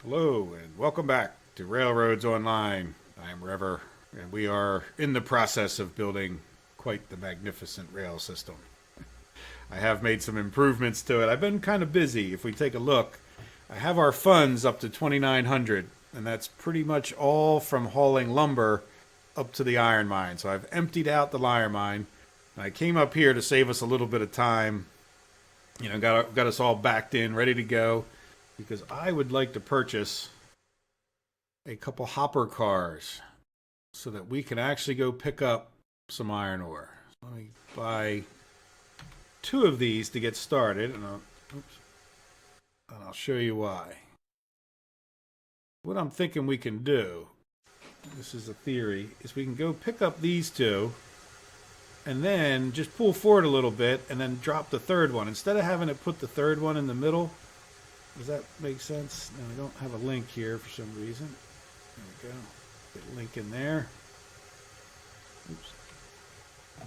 Hello and welcome back to Railroads Online. I'm Rever, and we are in the process of building quite the magnificent rail system. I have made some improvements to it. I've been kind of busy. If we take a look, I have our funds up to 2,900, and that's pretty much all from hauling lumber up to the iron mine. So I've emptied out the iron mine. I came up here to save us a little bit of time. Got us all backed in, ready to go, because I would like to purchase a couple hopper cars so that we can actually go pick up some iron ore. So let me buy two of these to get started, and I'll show you why. What I'm thinking we can do, this is a theory, is we can go pick up these two and then just pull forward a little bit and then drop the third one. Instead of having to put the third one in the middle, does that make sense? Now, I don't have a link here for some reason. There we go. Get a link in there. Oops.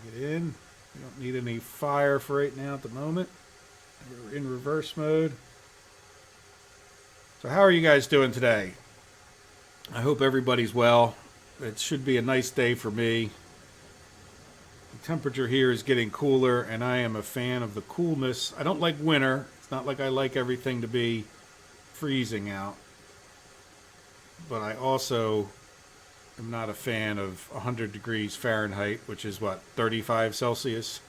Get in. We don't need any fire for right now at the moment. We're in reverse mode. So how are you guys doing today? I hope everybody's well. It should be a nice day for me. The temperature here is getting cooler, and I am a fan of the coolness. I don't like winter. It's not like I like everything to be freezing out. But I also am not a fan of 100 degrees Fahrenheit, which is what, 35 Celsius?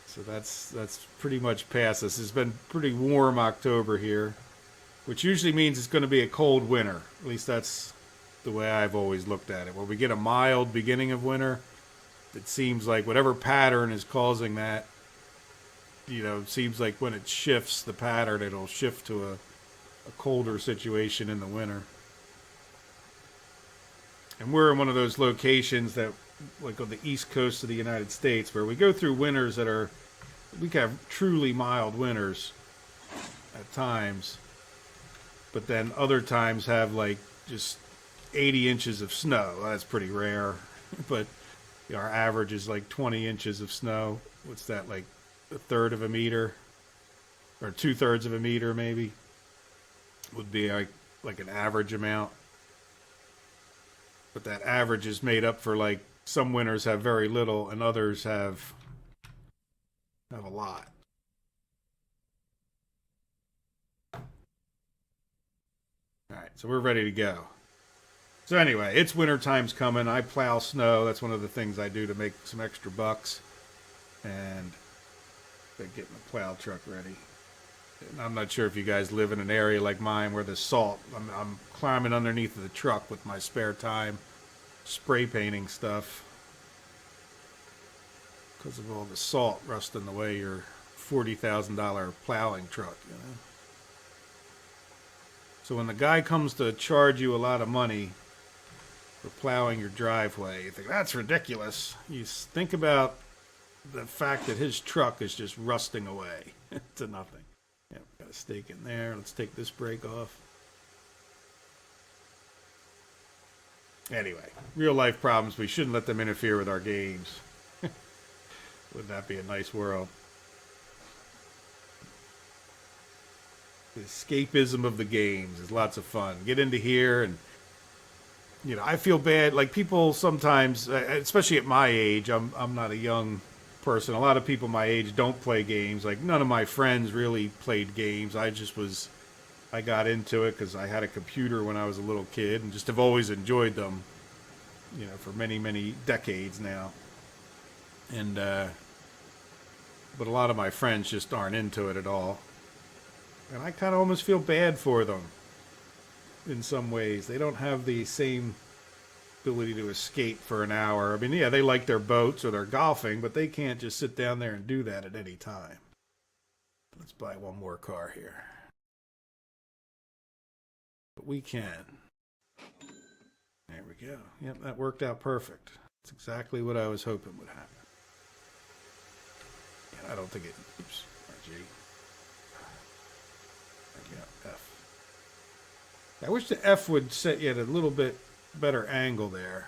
So that's pretty much past us. It's been pretty warm October here, which usually means it's going to be a cold winter. At least that's the way I've always looked at it. When we get a mild beginning of winter, it seems like whatever pattern is causing that, it seems like when it shifts the pattern, it'll shift to a colder situation in the winter. And we're in one of those locations that, like on the east coast of the United States, where we go through winters we can have truly mild winters at times, but then other times have like just 80 inches of snow. That's pretty rare, but our average is like 20 inches of snow. What's that, like a third of a meter? Or 2/3 of a meter, maybe? Would be like an average amount. But that average is made up for, like, some winters have very little and others have a lot. Alright, so we're ready to go. So anyway, it's winter time's coming. I plow snow. That's one of the things I do to make some extra bucks. And getting the plow truck ready. And I'm not sure if you guys live in an area like mine where there's salt. I'm climbing underneath the truck with my spare time, spray painting stuff, because of all the salt rusting away your $40,000 plowing truck, So when the guy comes to charge you a lot of money for plowing your driveway, you think, that's ridiculous. You think about the fact that his truck is just rusting away to nothing. Yep, got a stake in there. Let's take this brake off. Anyway, real life problems. We shouldn't let them interfere with our games. Wouldn't that be a nice world? The escapism of the games is lots of fun. Get into here and, I feel bad. Like people sometimes, especially at my age, I'm not a young person. A lot of people my age don't play games. Like none of my friends really played games. I got into it because I had a computer when I was a little kid and just have always enjoyed them, for many, many decades now. And, but a lot of my friends just aren't into it at all. And I kind of almost feel bad for them in some ways. They don't have the same ability to escape for an hour. I mean, yeah, they like their boats or their golfing, but they can't just sit down there and do that at any time. Let's buy one more car here. But we can. There we go. Yep, that worked out perfect. That's exactly what I was hoping would happen. Yeah, I don't think it... Oops. RG. Yeah, F. I wish the F would set you at a little bit better angle there.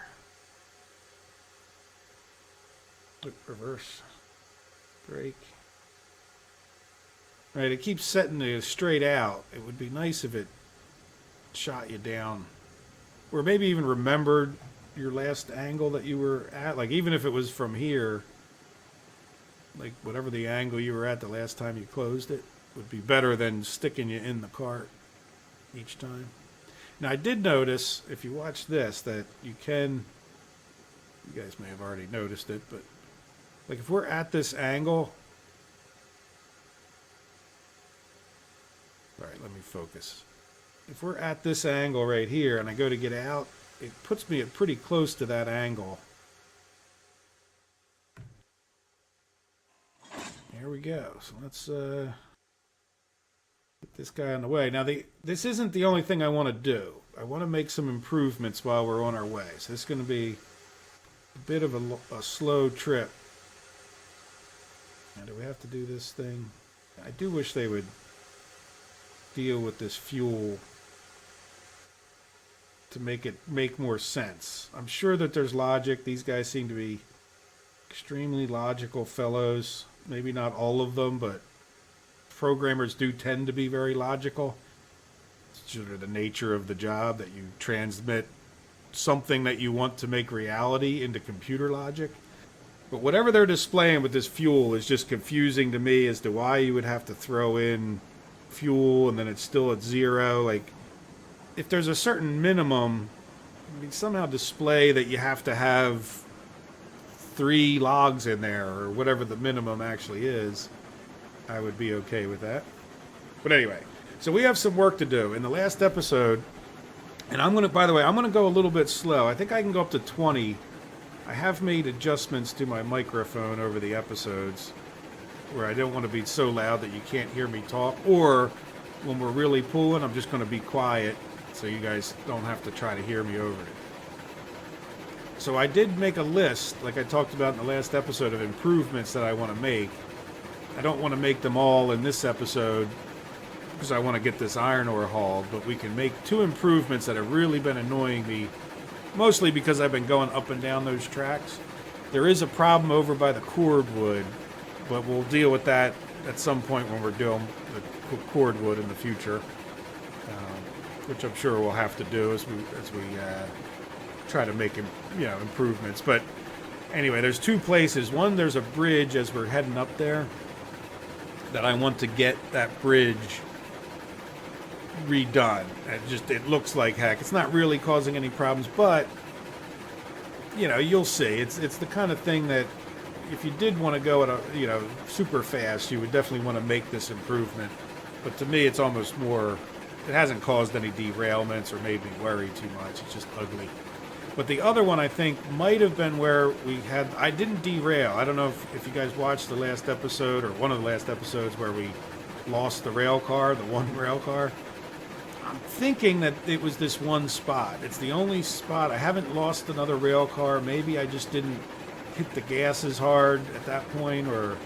Reverse. Brake. Right, it keeps setting it straight out. It would be nice if it shot you down, or maybe even remembered your last angle that you were at. Like even if it was from here, like whatever the angle you were at the last time you closed it would be better than sticking you in the cart each time. Now I did notice, if you watch this, that you guys may have already noticed it, but like if we're at this angle, all right, let me focus. If we're at this angle right here and I go to get out, it puts me at pretty close to that angle. There we go. So let's put this guy on the way. Now, this isn't the only thing I want to do. I want to make some improvements while we're on our way. So this is going to be a bit of a slow trip. Now, do we have to do this thing? I do wish they would deal with this fuel to make more sense. I'm sure that there's logic. These guys seem to be extremely logical fellows. Maybe not all of them, but programmers do tend to be very logical. It's sort of the nature of the job that you transmit something that you want to make reality into computer logic. But whatever they're displaying with this fuel is just confusing to me as to why you would have to throw in fuel and then it's still at zero. Like, if there's a certain minimum, I mean, somehow display that you have to have 3 logs in there or whatever the minimum actually is, I would be okay with that. But anyway, so we have some work to do. In the last episode, and by the way, I'm going to go a little bit slow. I think I can go up to 20. I have made adjustments to my microphone over the episodes where I don't want to be so loud that you can't hear me talk, or when we're really pulling, I'm just going to be quiet so you guys don't have to try to hear me over it. So I did make a list, like I talked about in the last episode, of improvements that I want to make. I don't want to make them all in this episode because I want to get this iron ore hauled, but we can make 2 improvements that have really been annoying me, mostly because I've been going up and down those tracks. There is a problem over by the cordwood, but we'll deal with that at some point when we're doing the cordwood in the future, which I'm sure we'll have to do as we try to make improvements. But anyway, there's 2 places. One, there's a bridge as we're heading up there that I want to get that bridge redone. It looks like heck. It's not really causing any problems, but you'll see. It's the kind of thing that if you did want to go at a super fast, you would definitely want to make this improvement. But to me, it's almost more. It hasn't caused any derailments or made me worry too much. It's just ugly. But the other one, I think, might have been where I didn't derail. I don't know if you guys watched the last episode or one of the last episodes where we lost the rail car, the one rail car. I'm thinking that it was this one spot. It's the only spot. I haven't lost another rail car. Maybe I just didn't hit the gas as hard at that point, or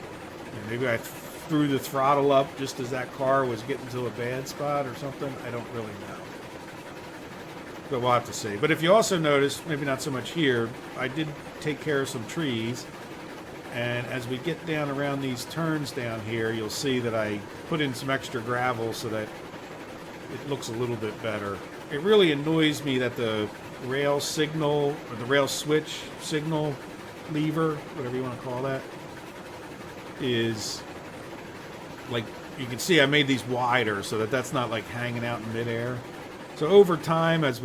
maybe I threw the throttle up just as that car was getting to a bad spot or something. I don't really know. But we'll have to see. But if you also notice, maybe not so much here, I did take care of some trees. And as we get down around these turns down here, you'll see that I put in some extra gravel so that it looks a little bit better. It really annoys me that the rail signal, or the rail switch signal lever, whatever you want to call that, is like, you can see I made these wider so that that's not like hanging out in midair. So over time, as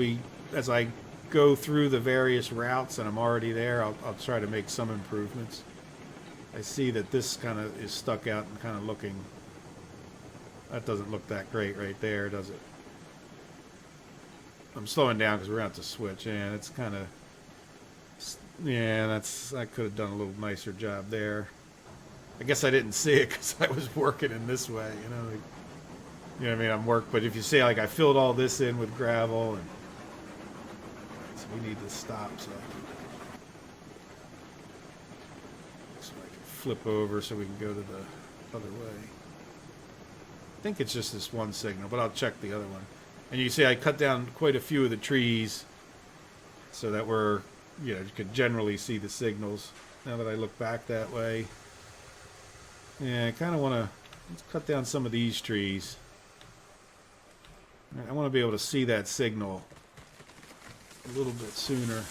I go through the various routes and I'm already there, I'll try to make some improvements. I see that this kind of is stuck out and kind of looking. That doesn't look that great right there, does it? I'm slowing down because we're going to have to switch. And it's kind of, I could have done a little nicer job there. I guess I didn't see it because I was working in this way, what I mean? But if you see, like, I filled all this in with gravel, and so we need to stop. So I can flip over so we can go to the other way. I think it's just this one signal, but I'll check the other one. And you see, I cut down quite a few of the trees so that you could generally see the signals. Now that I look back that way, I kind of want to cut down some of these trees. I want to be able to see that signal a little bit sooner.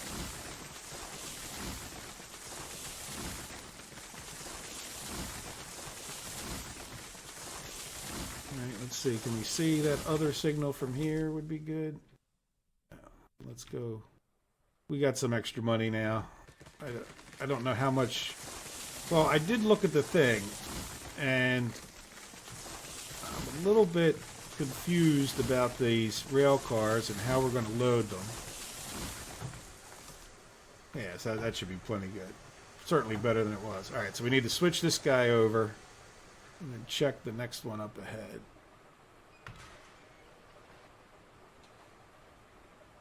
Alright, let's see. Can we see that other signal from here? Would be good. Let's go. We got some extra money now. I don't know how much. Well, I did look at the thing, and I'm a little bit confused about these rail cars and how we're going to load them. Yeah, so that should be plenty good. Certainly better than it was. All right, so we need to switch this guy over and then check the next one up ahead.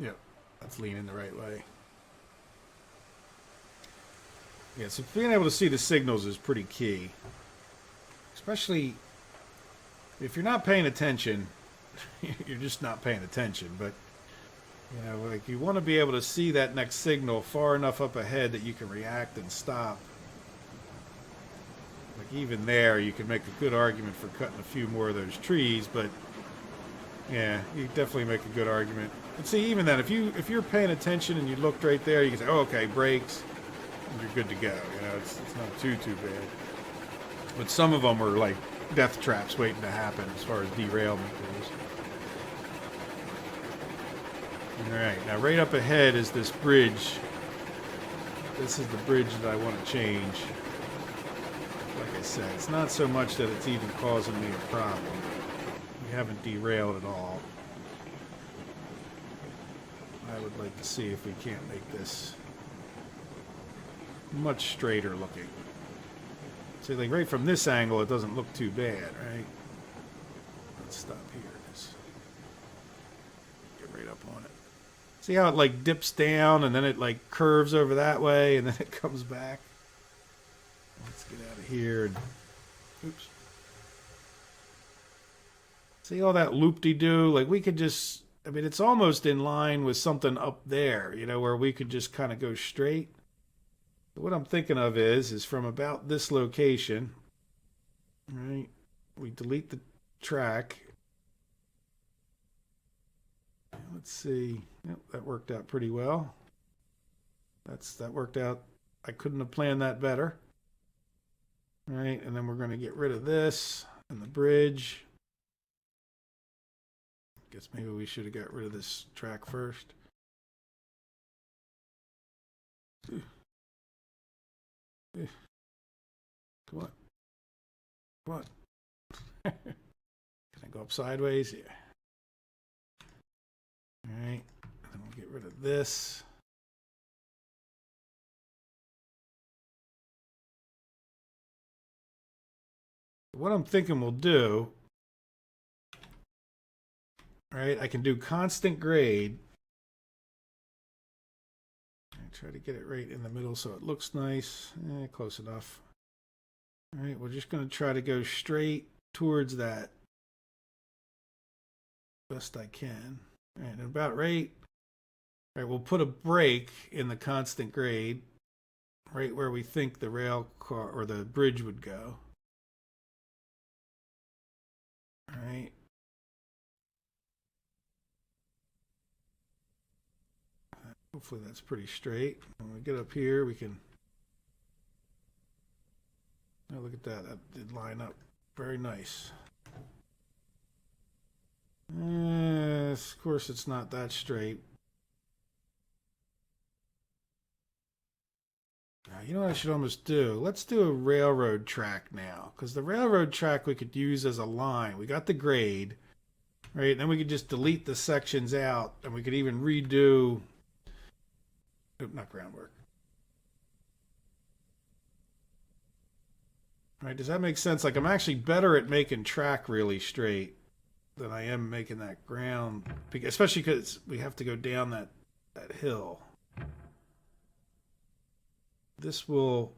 Yep, that's leaning the right way. Yeah, so being able to see the signals is pretty key. Especially if you're not paying attention, you're just not paying attention. But, you know, like you want to be able to see that next signal far enough up ahead that you can react and stop. Like even there, you can make a good argument for cutting a few more of those trees, but yeah, you definitely make a good argument. But see, even then, if you're paying attention and you looked right there, you can say, oh, okay, brakes, and you're good to go. You know, it's not too bad. But some of them were like death traps waiting to happen as far as derailment goes. All right, now right up ahead is this bridge. This is the bridge that I want to change. Like I said, it's not so much that it's even causing me a problem. We haven't derailed at all. I would like to see if we can't make this much straighter looking. See, like right from this angle, it doesn't look too bad, right? Let's stop here. Just get right up on it. See how it like dips down and then it like curves over that way and then it comes back? Let's get out of here and oops. See all that loop-de-doo? Like we could just, I mean, it's almost in line with something up there, you know, where we could just kind of go straight. But what I'm thinking of is from about this location, right? We delete the track. Let's see. Yep, that worked out pretty well. That worked out. I couldn't have planned that better. All right, and then we're going to get rid of this and the bridge. Guess maybe we should have got rid of this track first. Come on. Come on. Can I go up sideways? Yeah. All right. And then we'll get rid of this. What I'm thinking we'll do, right? I can do constant grade. Try to get it right in the middle so it looks nice. Close enough. All right, we're just going to try to go straight towards that best I can. All right, and about right. All right, we'll put a break in the constant grade right where we think the rail car or the bridge would go. All right. Hopefully that's pretty straight. When we get up here, we can. Oh, look at that. That did line up very nice. Of course, it's not that straight. Now, you know what I should almost do? Let's do a railroad track now. Because the railroad track we could use as a line. We got the grade. Right? Then we could just delete the sections out. And we could even redo. Not groundwork. All right, does that make sense? Like I'm actually better at making track really straight than I am making that ground, especially because we have to go down that hill. This will,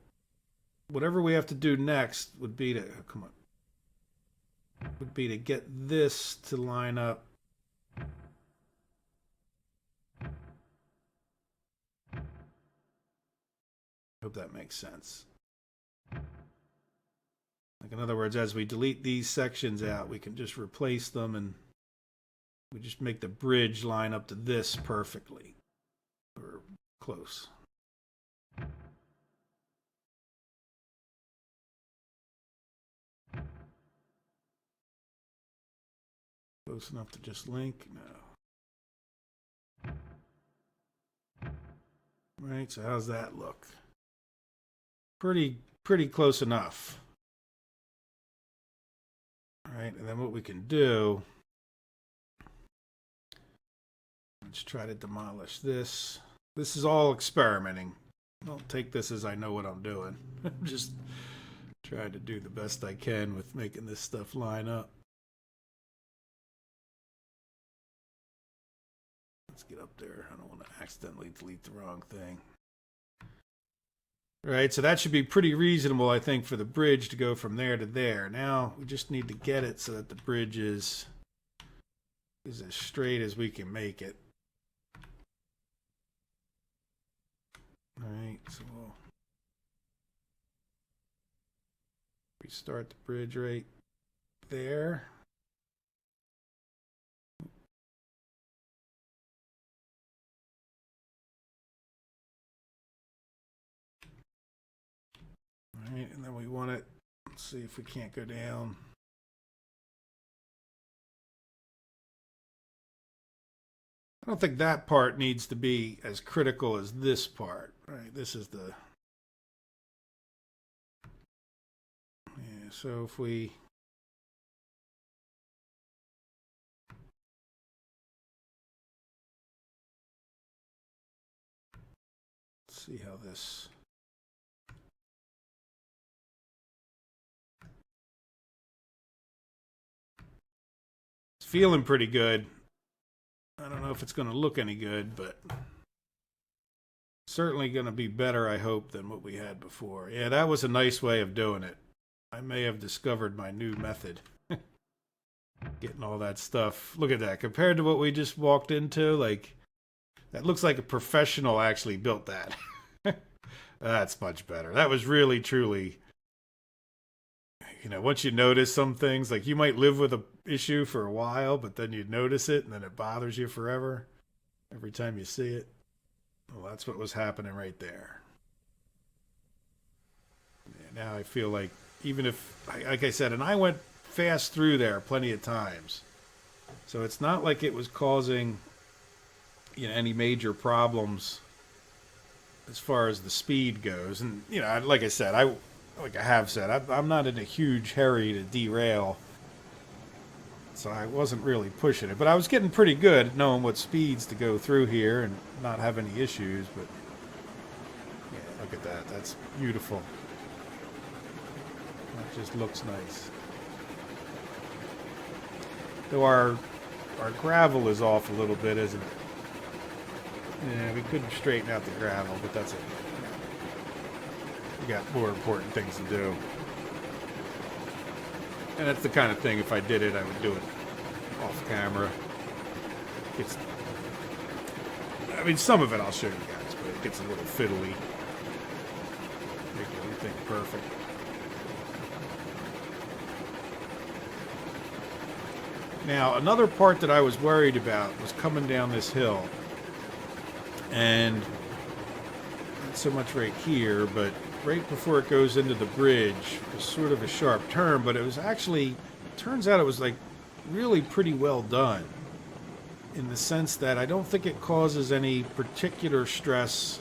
whatever we have to do next would be to, come on, would be to get this to line up. Hope that makes sense. Like in other words, as we delete these sections out, we can just replace them and We just make the bridge line up to this perfectly. Or close. Close enough to just link? No. Right, so how's that look? Pretty close enough. All right, and then what we can do, let's try to demolish this. This is all experimenting. Don't take this as I know what I'm doing. I'm just trying to do the best I can with making this stuff line up. Let's get up there. I don't want to accidentally delete the wrong thing. All right, so that should be pretty reasonable, I think, for the bridge to go from there to there. Now we just need to get it so that the bridge is as straight as we can make it. All right, so we'll restart the bridge right there. All right, and then we want it, let's see if we can't go down. I don't think that part needs to be as critical as this part. Right, this is the... Yeah, so if we... Let's see how this... It's feeling pretty good. I don't know if it's going to look any good, but certainly going to be better, I hope, than what we had before. Yeah, that was a nice way of doing it. I may have discovered my new method. Getting all that stuff. Look at that. Compared to what we just walked into, like, that looks like a professional actually built that. That's much better. That was really, truly... You know, once you notice some things, like you might live with an issue for a while, but then you notice it and then it bothers you forever every time you see it. Well, that's what was happening right there. Yeah, now I feel like even if, like I said, and I went fast through there plenty of times. So it's not like it was causing, you know, any major problems as far as the speed goes. And, you know, like I said, like I have said, I'm not in a huge hurry to derail, so I wasn't really pushing it. But I was getting pretty good at knowing what speeds to go through here and not have any issues. But yeah, look at that. That's beautiful. That just looks nice. Though our gravel is off a little bit, isn't it? Yeah, we couldn't straighten out the gravel, but that's it. We got more important things to do. And that's the kind of thing, if I did it, I would do it off camera. I mean, some of it I'll show you guys, but it gets a little fiddly. Make everything perfect. Now, another part that I was worried about was coming down this hill. And not so much right here, but right before it goes into the bridge was sort of a sharp turn, but it was actually, turns out it was like really pretty well done in the sense that I don't think it causes any particular stress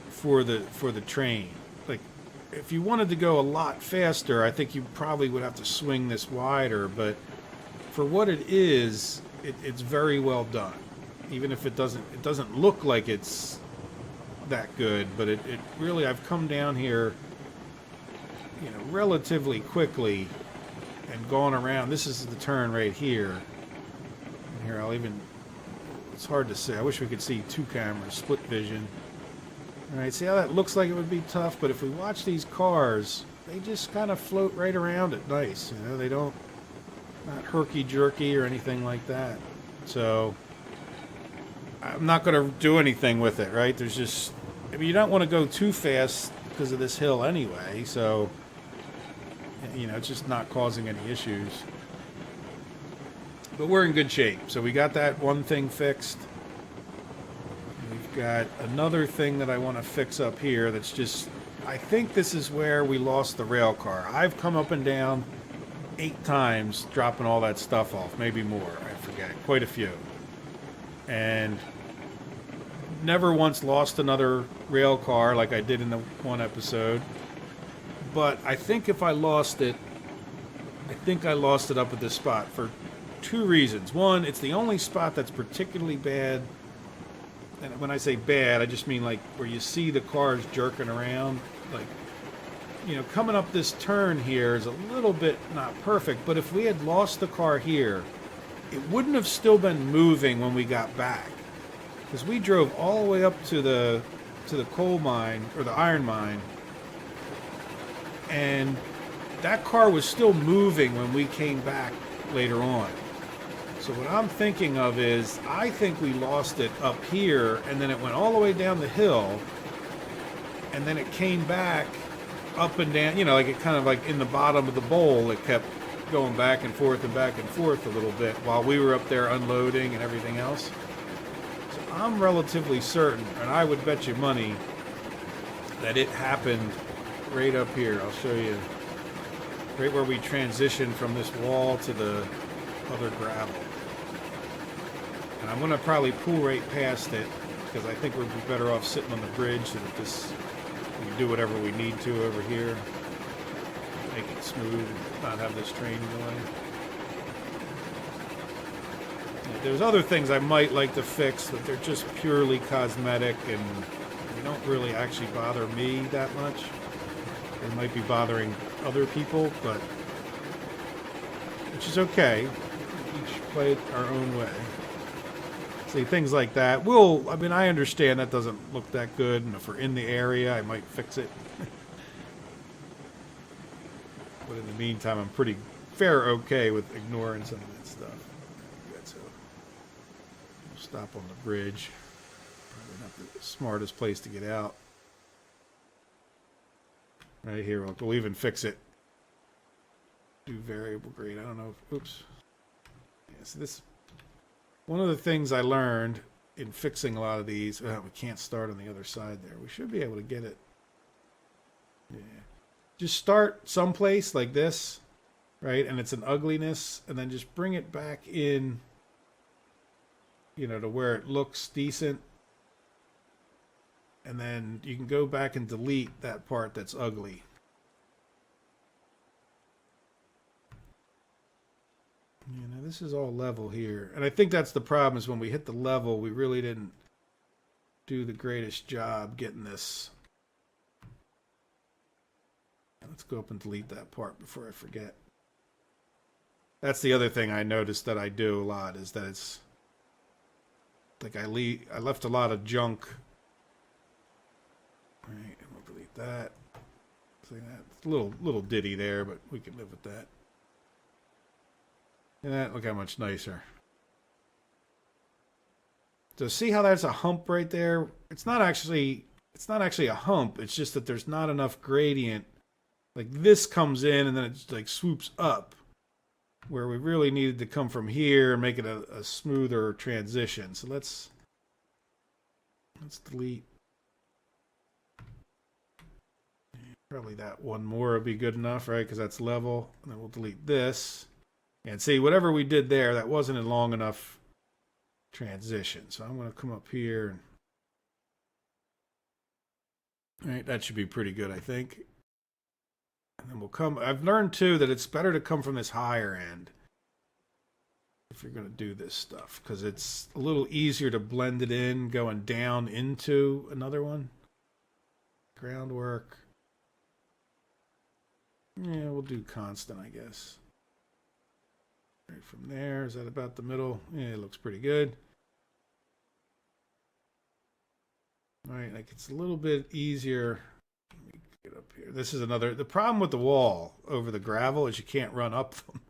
for the train. Like if you wanted to go a lot faster, I think you probably would have to swing this wider, but for what it is, it's very well done. Even if it doesn't look like it's that good, but it really, I've come down here, you know, relatively quickly and gone around. This is the turn right here. And here I'll even, it's hard to say. I wish we could see two cameras, split vision. All right, see how that looks like it would be tough, but if we watch these cars, they just kind of float right around it nice. You know, they don't, not herky-jerky or anything like that. So I'm not going to do anything with it, right? There's just, I mean, you don't want to go too fast because of this hill anyway, so, you know, it's just not causing any issues. But we're in good shape. So we got that one thing fixed. We've got another thing that I want to fix up here that's just... I think this is where we lost the rail car. I've come up and down 8 times dropping all that stuff off. Maybe more. I forget. Quite a few. And never once lost another rail car like I did in the one episode. But I think if I lost it, I think I lost it up at this spot for 2 reasons. One, it's the only spot that's particularly bad. And when I say bad, I just mean like where you see the cars jerking around. Like, you know, coming up this turn here is a little bit not perfect. But if we had lost the car here, it wouldn't have still been moving when we got back. Because we drove all the way up to the coal mine, or the iron mine. And that car was still moving when we came back later on. So what I'm thinking of is, I think we lost it up here, and then it went all the way down the hill, and then it came back up and down, you know, like it kind of like in the bottom of the bowl, it kept going back and forth a little bit while we were up there unloading and everything else. So I'm relatively certain, and I would bet you money, that it happened right up here. I'll show you. Right where we transitioned from this wall to the other gravel. And I'm going to probably pull right past it, because I think we'd be better off sitting on the bridge so that we can do whatever we need to over here. Make it smooth and not have this train going. There's other things I might like to fix, but they're just purely cosmetic and they don't really actually bother me that much. They might be bothering other people, but which is okay. Each play it our own way. See, things like that. I mean, I understand that doesn't look that good, and if we're in the area, I might fix it. But in the meantime, I'm pretty okay with ignoring some of that stuff. So we'll stop on the bridge. Probably not the smartest place to get out. Right here, we'll even fix it. Do variable grade. I don't know. Oops. Yeah, so this, one of the things I learned in fixing a lot of these. We can't start on the other side there. We should be able to get it. Yeah. Just start someplace like this, right? And it's an ugliness, and then just bring it back in, you know, to where it looks decent. And then you can go back and delete that part that's ugly. You know, this is all level here. And I think that's the problem, is when we hit the level, we really didn't do the greatest job getting this. Let's go up and delete that part before I forget. That's the other thing I noticed that I do a lot, is that it's like I left a lot of junk. All right, and we'll delete that. See that? It's a little ditty there, but we can live with that. And that, look how much nicer. So see how that's a hump right there? It's not actually a hump. It's just that there's not enough gradient. Like this comes in and then it like swoops up, where we really needed to come from here and make it a smoother transition. So let's delete. Probably that one more would be good enough, right? Because that's level. And then we'll delete this. And see, whatever we did there, that wasn't a long enough transition. So I'm going to come up here. All right, that should be pretty good, I think. And then we'll come. I've learned, too, that it's better to come from this higher end if you're going to do this stuff, because it's a little easier to blend it in going down into another one. Groundwork. Yeah, we'll do constant, I guess. Right from there, is that about the middle? Yeah, it looks pretty good. All right, like it's a little bit easier. Let me get up here. This is another. The problem with the wall over the gravel is you can't run up them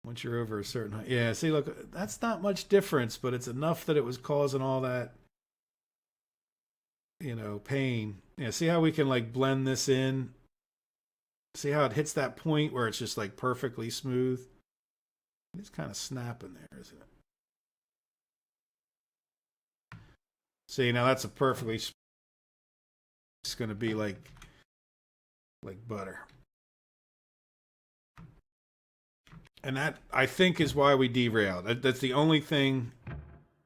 once you're over a certain height. Yeah, see, look, that's not much difference, but it's enough that it was causing all that, you know, pain. Yeah, see how we can like blend this in? See how it hits that point where it's just like perfectly smooth? It's kind of snapping there, isn't it? See, now that's a perfectly... It's going to be like butter. And that, I think, is why we derailed. That's the only thing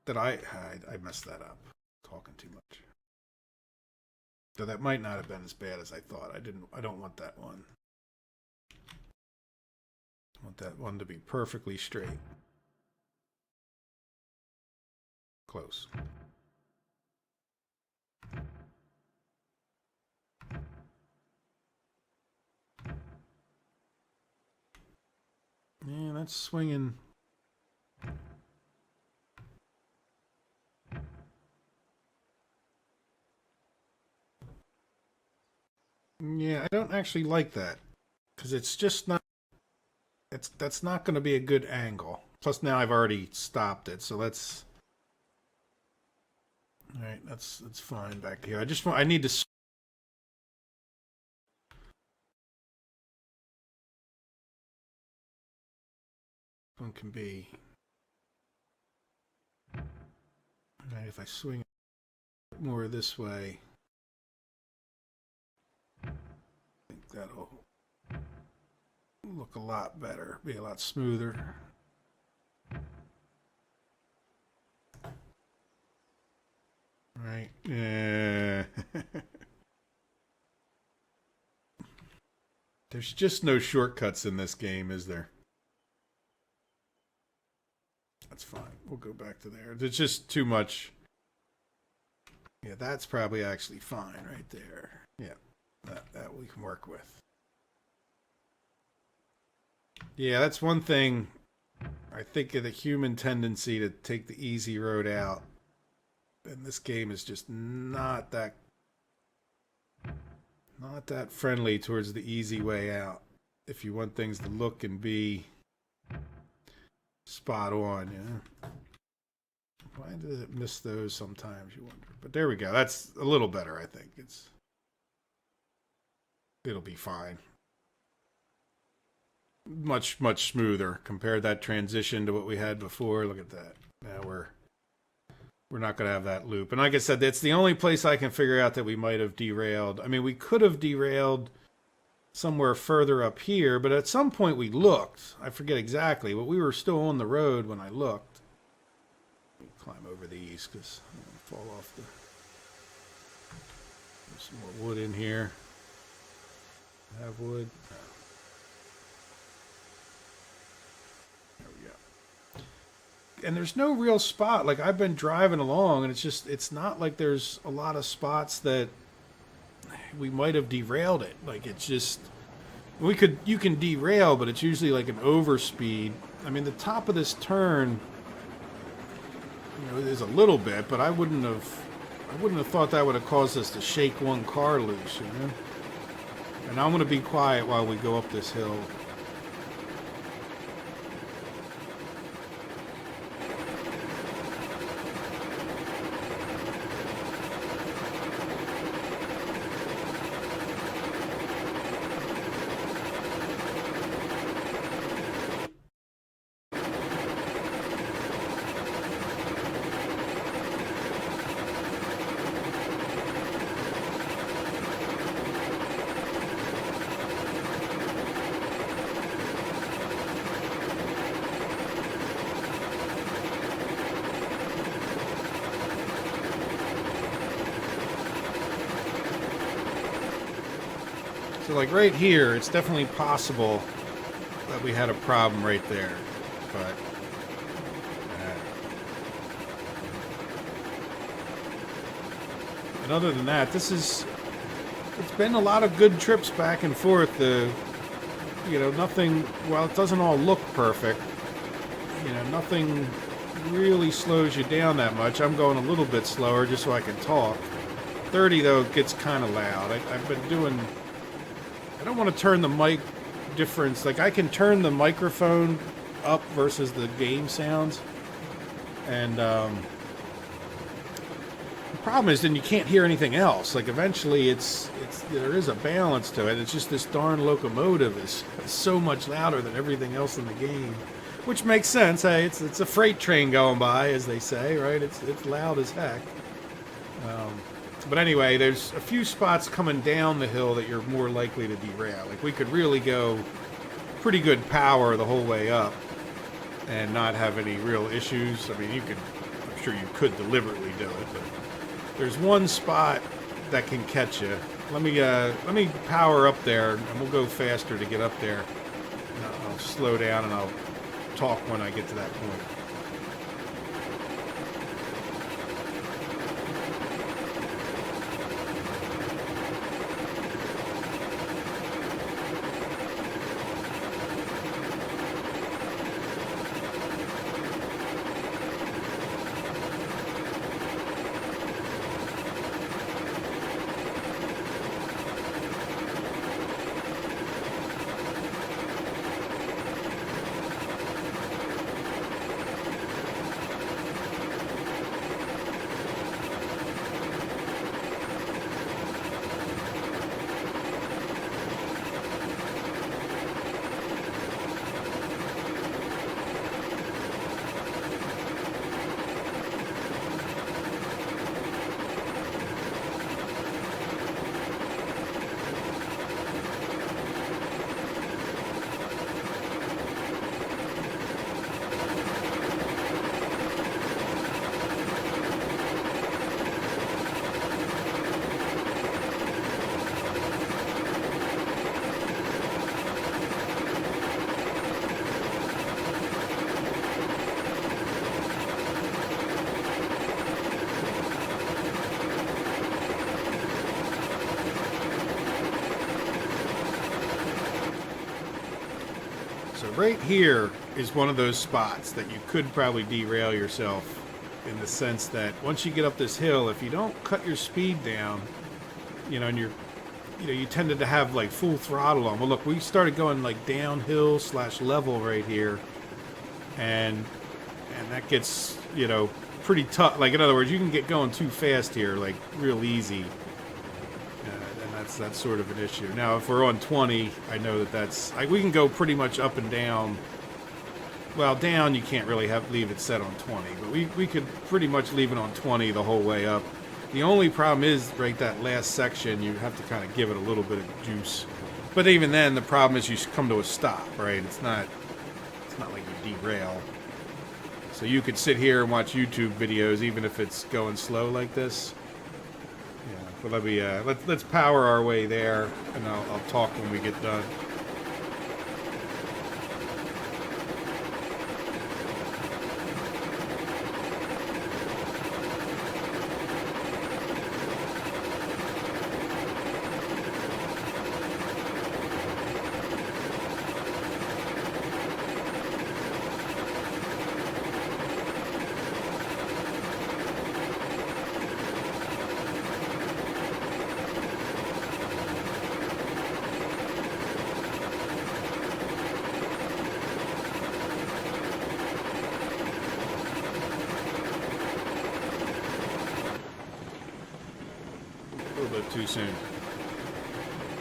that I messed that up. Talking too much. So that might not have been as bad as I thought. I don't want that one. I want that one to be perfectly straight. Close. Yeah, that's swinging. Yeah, I don't actually like that because it's just not. That's not going to be a good angle. Plus, now I've already stopped it, so let's. All right, that's fine back here. I need to. One can be. All right, if I swing it more this way, I think that'll look a lot better, be a lot smoother. Right. Yeah. There's just no shortcuts in this game, is there? That's fine. We'll go back to there. There's just too much. Yeah, that's probably actually fine right there. Yeah, that we can work with. Yeah, that's one thing. I think of the human tendency to take the easy road out. And this game is just not that friendly towards the easy way out. If you want things to look and be spot on, yeah. Why does it miss those sometimes, you wonder? But there we go. That's a little better, I think. It'll be fine. Much smoother. Compare that transition to what we had before. Look at that. Now we're not going to have that loop. And like I said, that's the only place I can figure out that we might have derailed. I mean, we could have derailed somewhere further up here, but at some point we looked. I forget exactly, but we were still on the road when I looked. Let me climb over these because I'm going to fall off the... There's some more wood in here. Have wood. No. And there's no real spot. Like, I've been driving along and it's not like there's a lot of spots that we might have derailed it. Like, it's just, you can derail, but it's usually like an overspeed. I mean, the top of this turn, is a little bit, but I wouldn't have thought that would have caused us to shake one car loose, And I'm going to be quiet while we go up this hill. So like right here, it's definitely possible that we had a problem right there, but and other than that, it's been a lot of good trips back and forth. Nothing, while it doesn't all look perfect, nothing really slows you down that much. I'm going a little bit slower just so I can talk. 30 though gets kind of loud. I've been doing... I don't want to turn the mic difference. Like, I can turn the microphone up versus the game sounds. And the problem is then you can't hear anything else. Like, eventually there is a balance to it. It's just this darn locomotive is so much louder than everything else in the game. Which makes sense. Hey, it's a freight train going by, as they say, right? It's loud as heck. But anyway, there's a few spots coming down the hill that you're more likely to derail. Like, we could really go pretty good power the whole way up and not have any real issues. I mean, I'm sure you could deliberately do it, but there's one spot that can catch you. Let me power up there, and we'll go faster to get up there. I'll slow down, and I'll talk when I get to that point. Right here is one of those spots that you could probably derail yourself, in the sense that once you get up this hill, if you don't cut your speed down, and you tended to have like full throttle on. Well, look, we started going like downhill / level right here, and that gets pretty tough. Like, in other words, you can get going too fast here, like real easy. That's sort of an issue. Now, if we're on 20, I know that's we can go pretty much up and down. Well, down you can't really leave it set on 20, but we could pretty much leave it on 20 the whole way up. The only problem is right that last section, you have to kind of give it a little bit of juice. But even then, the problem is you come to a stop, right? It's not like you derail. So you could sit here and watch YouTube videos even if it's going slow like this. But let's power our way there, and I'll talk when we get done. Too soon.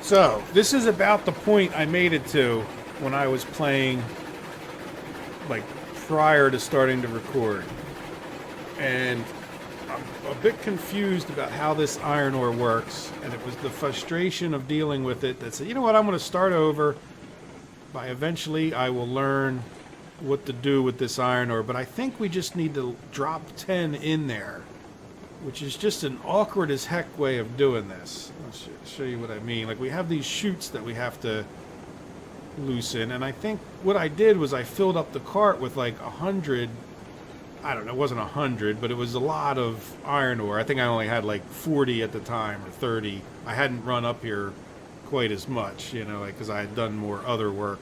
So this is about the point I made it to when I was playing, like prior to starting to record, and I'm a bit confused about how this iron ore works, and it was the frustration of dealing with it that said, you know what, I'm going to start over. By eventually I will learn what to do with this iron ore, but I think we just need to drop 10 in there, which is just an awkward as heck way of doing this. I'll show you what I mean. Like, we have these chutes that we have to loosen, and I think what I did was I filled up the cart with like 100, I don't know, it wasn't 100, but it was a lot of iron ore. I think I only had like 40 at the time, or 30. I hadn't run up here quite as much, because I had done more other work.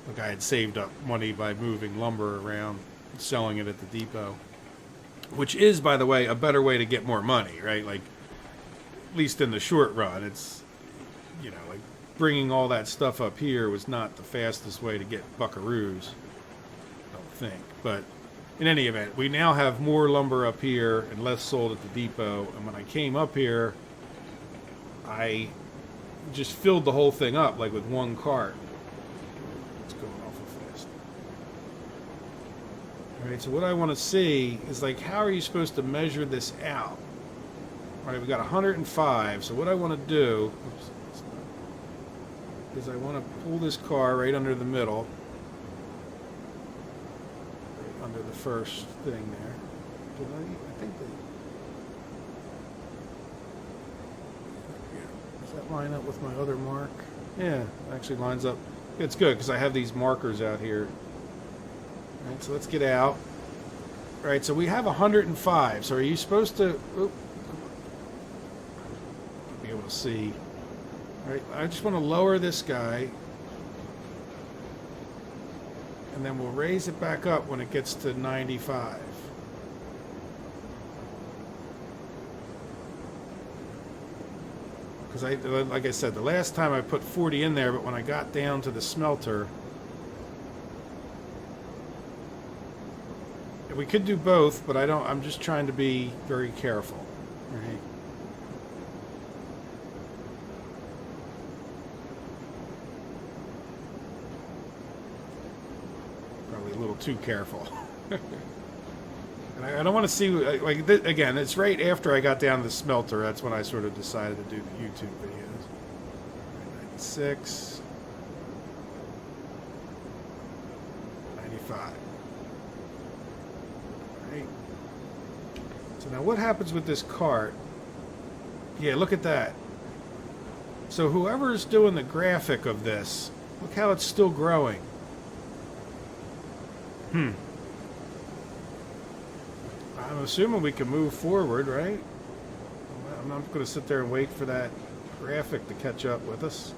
Like, I had saved up money by moving lumber around, selling it at the depot. Which is, by the way, a better way to get more money, right? Like, at least in the short run, it's, like bringing all that stuff up here was not the fastest way to get buckaroos, I don't think. But in any event, we now have more lumber up here and less sold at the depot. And when I came up here, I just filled the whole thing up, like with one cart. It's going awful fast. Alright, so what I want to see is, like, how are you supposed to measure this out? Alright, we got 105, so what I want to do is I want to pull this car right under the middle. Right under the first thing there. I think that... Yeah. Does that line up with my other mark? Yeah, it actually lines up. It's good, because I have these markers out here. Alright, so let's get out. Alright, so we have 105. So are you supposed to... Oop, be able to see. Alright, I just want to lower this guy. And then we'll raise it back up when it gets to 95. Because like I said, the last time I put 40 in there, but when I got down to the smelter... We could do both, but I'm just trying to be very careful. Right? Probably a little too careful. And I don't want to see, like, again, it's right after I got down to the smelter. That's when I sort of decided to do the YouTube videos. 96. 95. So now what happens with this cart? Yeah, look at that. So whoever's doing the graphic of this, look how it's still growing. I'm assuming we can move forward, right? I'm not going to sit there and wait for that graphic to catch up with us.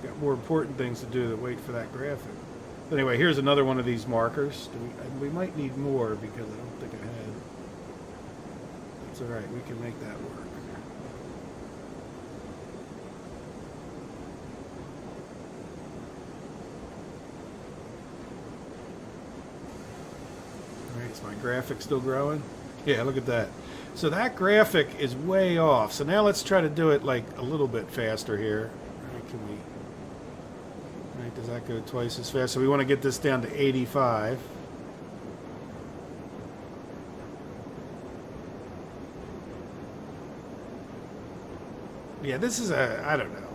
We've got more important things to do than wait for that graphic. Anyway, here's another one of these markers. We might need more because I don't think I had. It's alright, we can make that work. Alright, is my graphic still growing? Yeah, look at that. So that graphic is way off. So now let's try to do it like a little bit faster here. Alright, can we... Alright, does that go twice as fast? So we want to get this down to 85. Yeah, this is I don't know.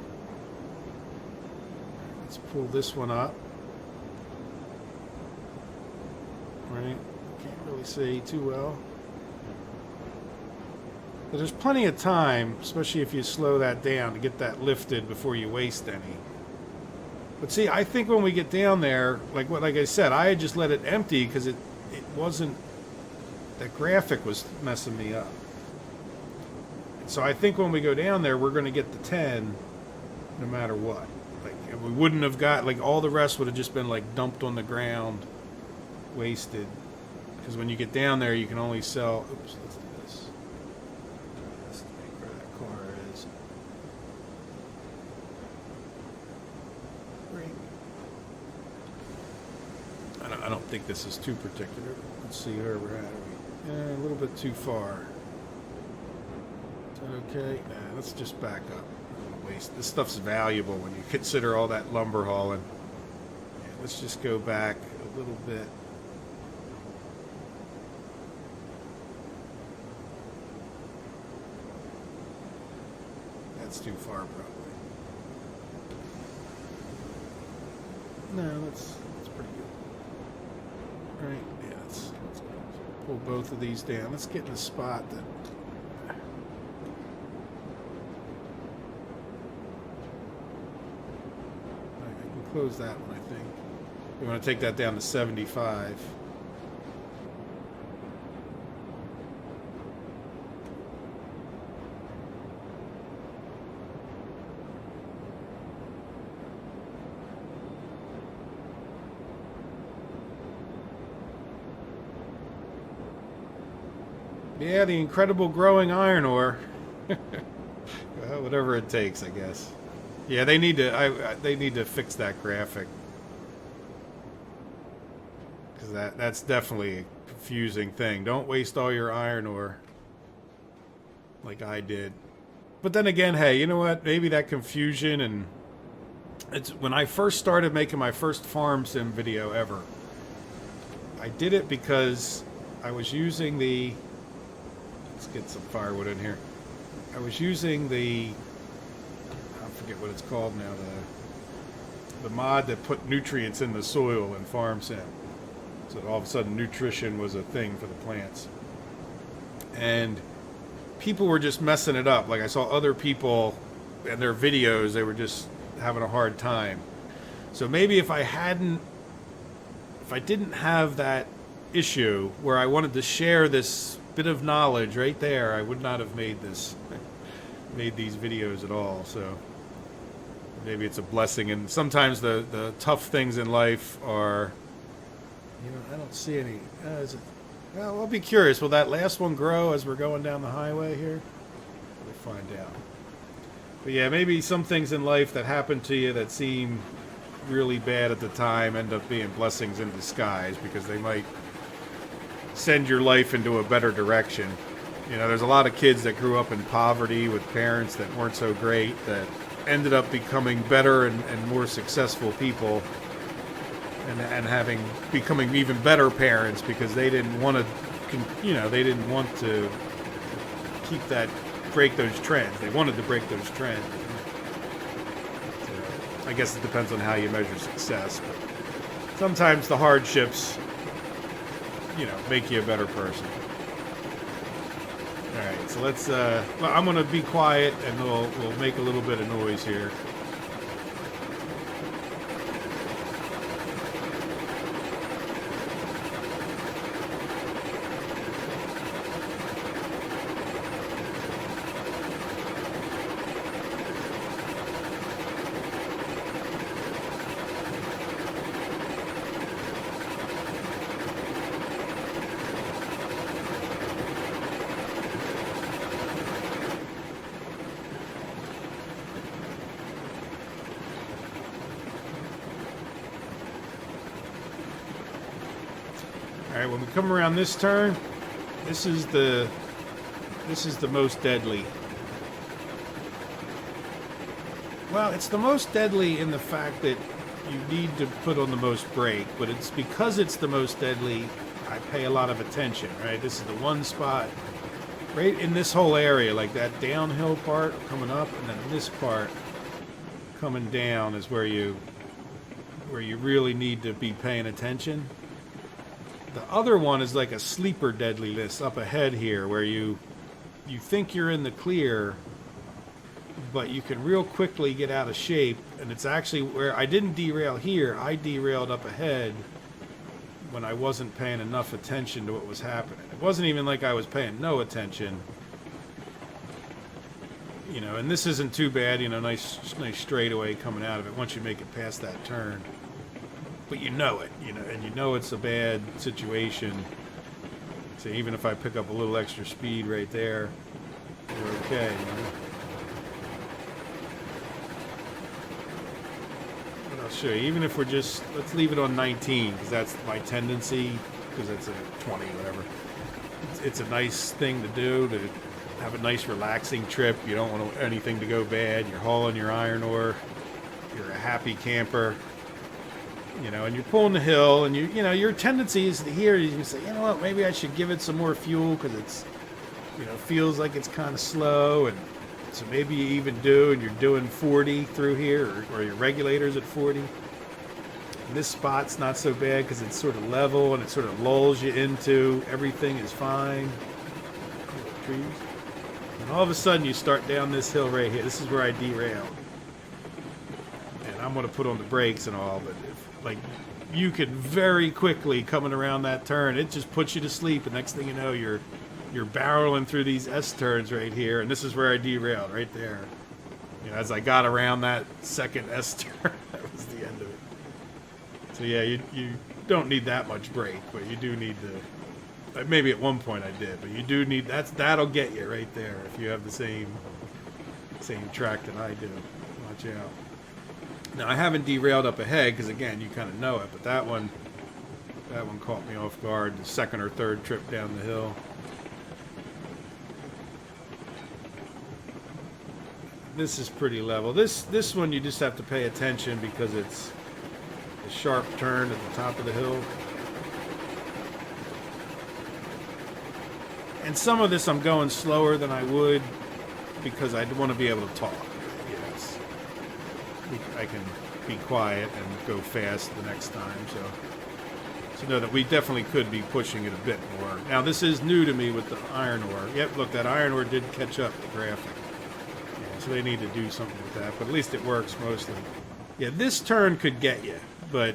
Let's pull this one up. Right? Can't really see too well. But there's plenty of time, especially if you slow that down, to get that lifted before you waste any. But see, I think when we get down there, like I said, I had just let it empty because it wasn't... That graphic was messing me up. So I think when we go down there, we're going to get the 10 no matter what. Like, we wouldn't have got, like, all the rest would have just been, like, dumped on the ground, wasted. Because when you get down there, you can only sell... Oops, let's do this. Let's make where that car is. Great. I don't think this is too particular. Let's see where we're at. Yeah, a little bit too far. Okay, nah, let's just back up. Waste. This stuff's valuable when you consider all that lumber hauling. Yeah, let's just go back a little bit. That's too far, probably. No, that's pretty good. All right, yeah, let's pull both of these down. Let's get in a spot that... Close that one, I think. We want to take that down to 75. Yeah, the incredible growing iron ore. Well, whatever it takes, I guess. Yeah, they need to fix that graphic, because that's definitely a confusing thing. Don't waste all your iron ore like I did. But then again, hey, you know what? Maybe that confusion, and it's when I first started making my first farm sim video ever. I did it because I was using the, let's get some firewood in here. I was using the, I forget what it's called now, the mod that put nutrients in the soil in farm sim. So all of a sudden nutrition was a thing for the plants. And people were just messing it up. Like I saw other people and their videos, they were just having a hard time. So maybe if I didn't have that issue where I wanted to share this bit of knowledge right there, I would not have made these videos at all. So maybe it's a blessing. And sometimes the tough things in life are, I don't see any. Well, I'll be curious. Will that last one grow as we're going down the highway here? We'll find out. But yeah, maybe some things in life that happen to you that seem really bad at the time end up being blessings in disguise, because they might send your life into a better direction. There's a lot of kids that grew up in poverty with parents that weren't so great that ended up becoming better and more successful people, and becoming even better parents because they didn't want to break those trends. They wanted to break those trends. So I guess it depends on how you measure success, but sometimes the hardships, make you a better person. All right, so let's. I'm going to be quiet, and we'll make a little bit of noise here. All right, when we come around this turn, this is the most deadly. Well, it's the most deadly in the fact that you need to put on the most brake, but it's because it's the most deadly, I pay a lot of attention, right? This is the one spot right in this whole area, like that downhill part coming up, and then this part coming down is where you really need to be paying attention. The other one is like a sleeper deadliness up ahead here, where you think you're in the clear, but you can real quickly get out of shape. And it's actually where I didn't derail here. I derailed up ahead when I wasn't paying enough attention to what was happening. It wasn't even like I was paying no attention. And this isn't too bad, nice straightaway coming out of it once you make it past that turn. But and it's a bad situation. So even if I pick up a little extra speed right there, we're okay. But I'll show you. Even if let's leave it on 19, because that's my tendency, because it's a 20, whatever. It's a nice thing to do, to have a nice relaxing trip. You don't want anything to go bad. You're hauling your iron ore. You're a happy camper. And you're pulling the hill, and your tendency is to you say, what, maybe I should give it some more fuel because it's, feels like it's kind of slow, and so maybe you even do, and you're doing 40 through here, or your regulator's at 40. And this spot's not so bad because it's sort of level, and it sort of lulls you into everything is fine. Trees. And all of a sudden you start down this hill right here. This is where I derailed. And I'm going to put on the brakes and all, but you could very quickly, coming around that turn, it just puts you to sleep. And next thing you know, you're barreling through these S turns right here, and this is where I derailed right there. As I got around that second S turn, that was the end of it. So yeah, you don't need that much brake, but you do need to. Maybe at one point I did, but you do need that'll get you right there if you have the same track that I do. Watch out. Now I haven't derailed up ahead because again you kind of know it, but that one caught me off guard. The second or third trip down the hill. This is pretty level. This one you just have to pay attention because it's a sharp turn at the top of the hill. And some of this I'm going slower than I would because I want to be able to talk. Yes. I can be quiet and go fast the next time, so know that we definitely could be pushing it a bit more. Now, this is new to me with the iron ore. Yep, look, that iron ore did catch up the graphic. Yeah, so they need to do something with that, but at least it works mostly. Yeah, this turn could get you, but,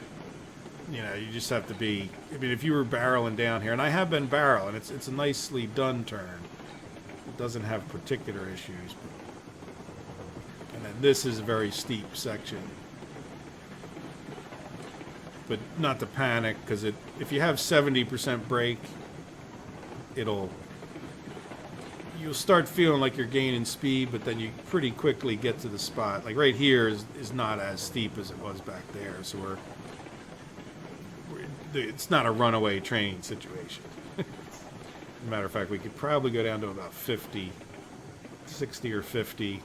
you know, you just have to be... I mean, if you were barreling down here, and I have been barreling, it's a nicely done turn. It doesn't have particular issues. But, and then this is a very steep section. But not to panic, because if you have 70% brake, you'll start feeling like you're gaining speed, but then you pretty quickly get to the spot. Like right here is not as steep as it was back there, so it's not a runaway train situation. As a matter of fact, we could probably go down to about 50, 60 or 50.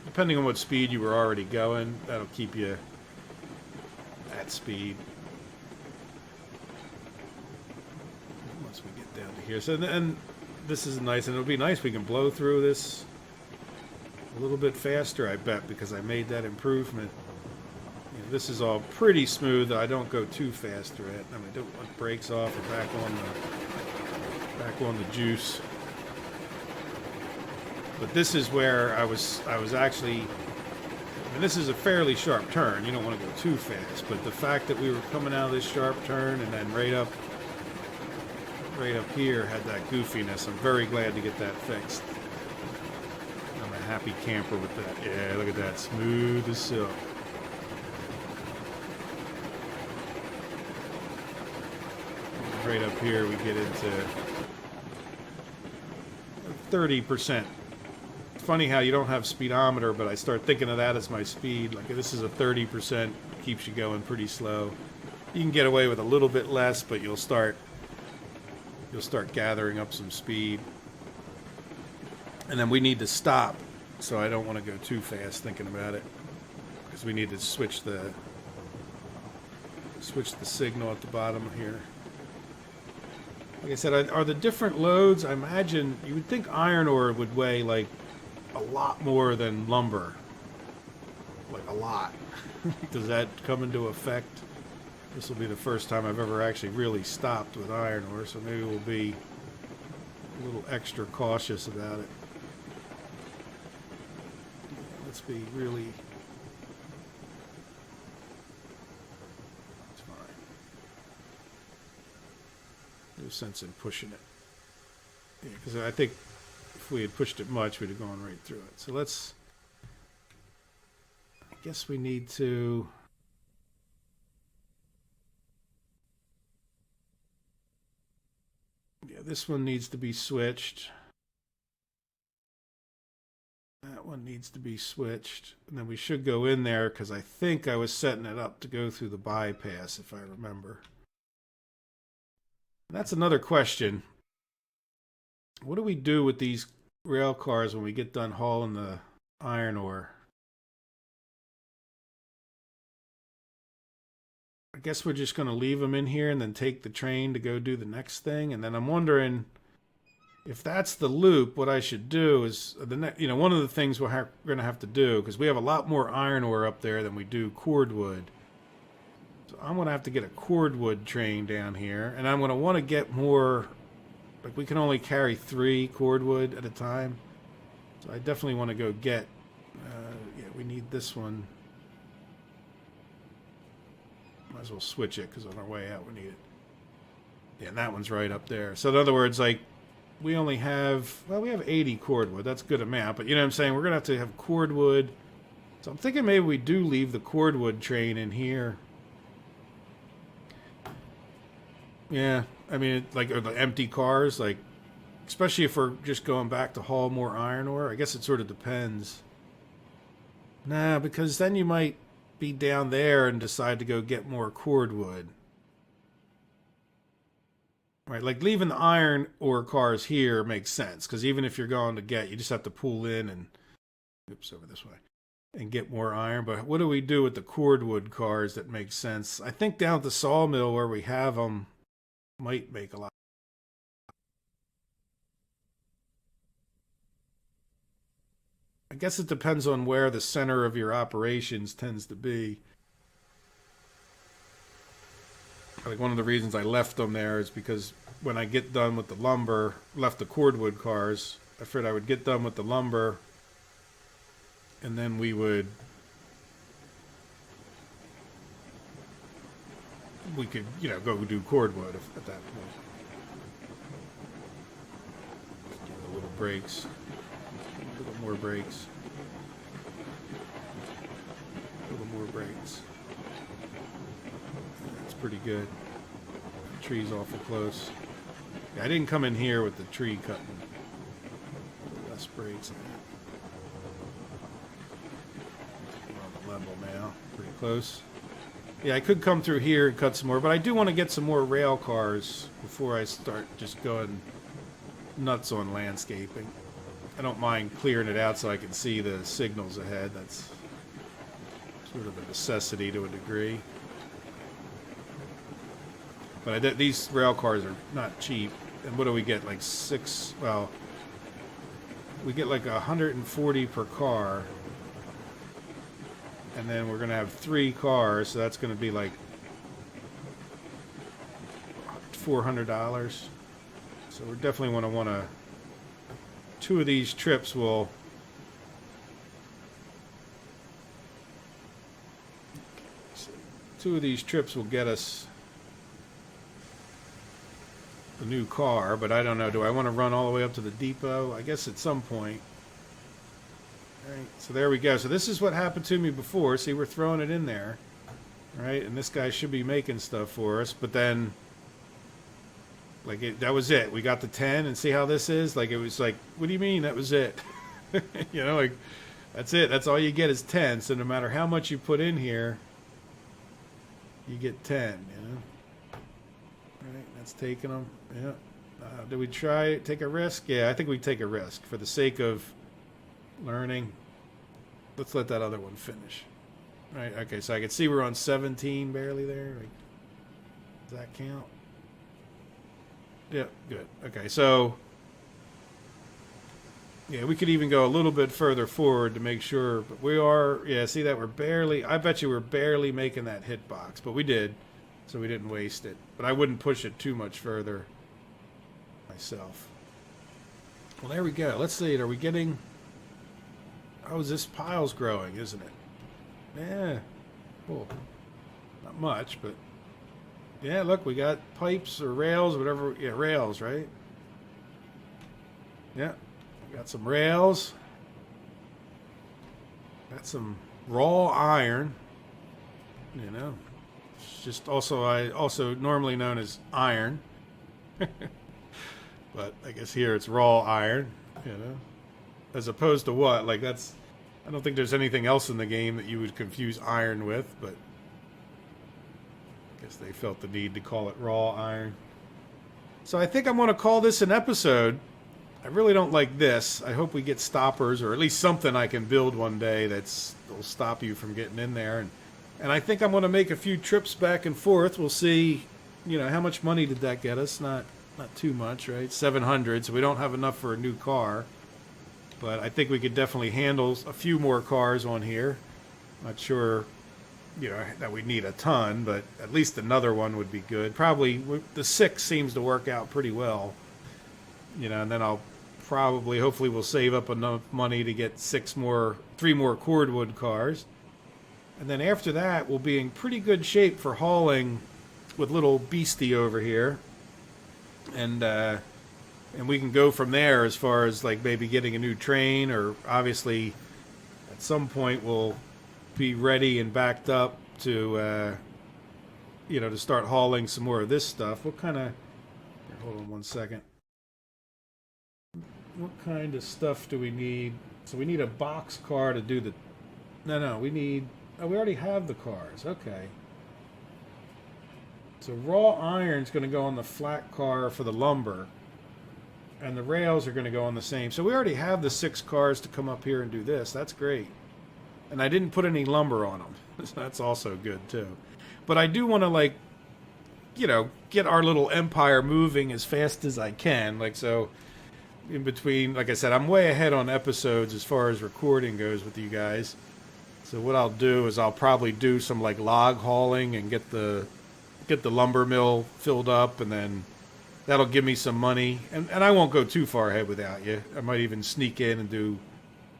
Depending on what speed you were already going, that'll keep you at speed. Once we get down to here. So then this is nice, and it'll be nice. We can blow through this a little bit faster, I bet, because I made that improvement. You know, this is all pretty smooth. I don't go too fast through it. I mean, don't want brakes off or back on the juice. But this is where I was actually, and this is a fairly sharp turn. You don't want to go too fast, but the fact that we were coming out of this sharp turn and then right up here had that goofiness. I'm very glad to get that fixed. I'm a happy camper with that. Yeah, look at that, smooth as silk. Right up here we get into 30%. It's funny how you don't have speedometer, but I start thinking of that as my speed. Like this is a 30%, keeps you going pretty slow. You can get away with a little bit less, but you'll start gathering up some speed. And then we need to stop, so I don't want to go too fast thinking about it, because we need to switch the signal at the bottom here. Like I said, are the different loads, I imagine, you would think iron ore would weigh like a lot more than lumber. Like a lot. Does that come into effect? This will be the first time I've ever actually really stopped with iron ore, so maybe we'll be a little extra cautious about it. Let's be really... It's fine. No sense in pushing it. Yeah, because I think if we had pushed it much, we'd have gone right through it. So let's... I guess we need to... Yeah, this one needs to be switched. That one needs to be switched. And then we should go in there, because I think I was setting it up to go through the bypass, if I remember. And that's another question. What do we do with these rail cars when we get done hauling the iron ore? I guess we're just going to leave them in here and then take the train to go do the next thing. And then I'm wondering if that's the loop, what I should do is, one of the things we're going to have to do, because we have a lot more iron ore up there than we do cordwood. So I'm going to have to get a cordwood train down here. And I'm going to want to get more, like we can only carry 3 cordwood at a time. So I definitely want to go get, yeah, we need this one. Might as well switch it, because on our way out we need it. Yeah, and that one's right up there. So in other words, like, we only have, well, we have 80 cordwood. That's a good amount, but you know what I'm saying? We're going to have cordwood. So I'm thinking maybe we do leave the cordwood train in here. Yeah, I mean, like, or the empty cars, like, especially if we're just going back to haul more iron ore. I guess it sort of depends. Nah, because then you might be down there and decide to go get more cordwood. Right, like leaving the iron ore cars here makes sense, because even if you're going to get, you just have to pull in and, oops, over this way, and get more iron. But what do we do with the cordwood cars that makes sense? I think down at the sawmill where we have them might make a lot. I guess it depends on where the center of your operations tends to be. Like one of the reasons I left them there is because when I get done with the lumber, left the cordwood cars, I figured I would get done with the lumber, and then we could, you know, go do cordwood at that point. Just do a little breaks, a little more breaks, a little more breaks. That's pretty good. The tree's awful close. Yeah, I didn't come in here with the tree cutting. Less breaks. We're on the level now. Pretty close. Yeah, I could come through here and cut some more, but I do want to get some more rail cars before I start just going nuts on landscaping. I don't mind clearing it out so I can see the signals ahead. That's sort of a necessity to a degree. But these rail cars are not cheap. And what do we get? Like well, we get like 140 per car. And then we're going to have 3 cars, so that's going to be like $400. So we're definitely want to 2 of these trips will get us a new car, but I don't know. Do I want to run all the way up to the depot? I guess at some point. All right, so there we go. So this is what happened to me before. See, we're throwing it in there. All right, and this guy should be making stuff for us, but then like that was it. We got the 10, and see how this is? Like it was like, what do you mean that was it? You know, like that's it. That's all you get is 10. So no matter how much you put in here, you get 10, you know? All right, that's taking them. Yeah. Do we take a risk? Yeah, I think we take a risk for the sake of learning. Let's let that other one finish. All right, okay, so I can see we're on 17 barely there. Like, does that count? Yeah, good. Okay, so yeah, we could even go a little bit further forward to make sure, but we are, yeah, see that we're barely, I bet you we're barely making that hitbox, but we did, so we didn't waste it. But I wouldn't push it too much further myself. Well, there we go. Let's see, are we getting, oh, this pile's growing, isn't it? Yeah, cool. Not much, but yeah, look, we got pipes or rails, whatever. Yeah, rails, right? Yeah, we got some rails. Got some raw iron. You know, it's just also normally known as iron, but I guess here it's raw iron. You know, as opposed to what? Like that's. I don't think there's anything else in the game that you would confuse iron with, but I guess they felt the need to call it raw iron. So I think I'm going to call this an episode. I really don't like this. I hope we get stoppers, or at least something I can build one day that'll stop you from getting in there. And I think I'm going to make a few trips back and forth. We'll see, you know, how much money did that get us? Not too much, right? 700, so we don't have enough for a new car. But I think we could definitely handle a few more cars on here. Not sure, you know, that we need a ton, but at least another one would be good. Probably the 6 seems to work out pretty well. You know, and then hopefully we'll save up enough money to get 3 more cordwood cars. And then after that, we'll be in pretty good shape for hauling with little beastie over here. And we can go from there as far as like maybe getting a new train, or obviously at some point we'll be ready and backed up to, you know, to start hauling some more of this stuff. What kind of, hold on one second. What kind of stuff do we need? So we need a box car to do we already have the cars. Okay. So raw iron's going to go on the flat car for the lumber. And the rails are going to go on the same. So we already have the 6 cars to come up here and do this. That's great. And I didn't put any lumber on them. So that's also good, too. But I do want to, like, you know, get our little empire moving as fast as I can. Like, so in between. Like I said, I'm way ahead on episodes as far as recording goes with you guys. So what I'll do is I'll probably do some like log hauling and get the lumber mill filled up, and then that'll give me some money. And I won't go too far ahead without you. I might even sneak in and do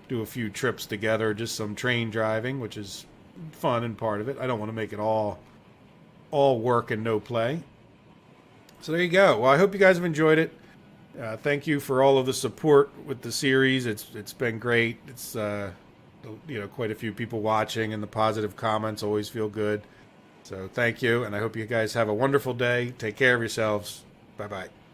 a few trips together, just some train driving, which is fun and part of it. I don't want to make it all work and no play. So there you go. Well, I hope you guys have enjoyed it. Thank you for all of the support with the series. It's been great. It's quite a few people watching, and the positive comments always feel good. So thank you, and I hope you guys have a wonderful day. Take care of yourselves. Bye-bye.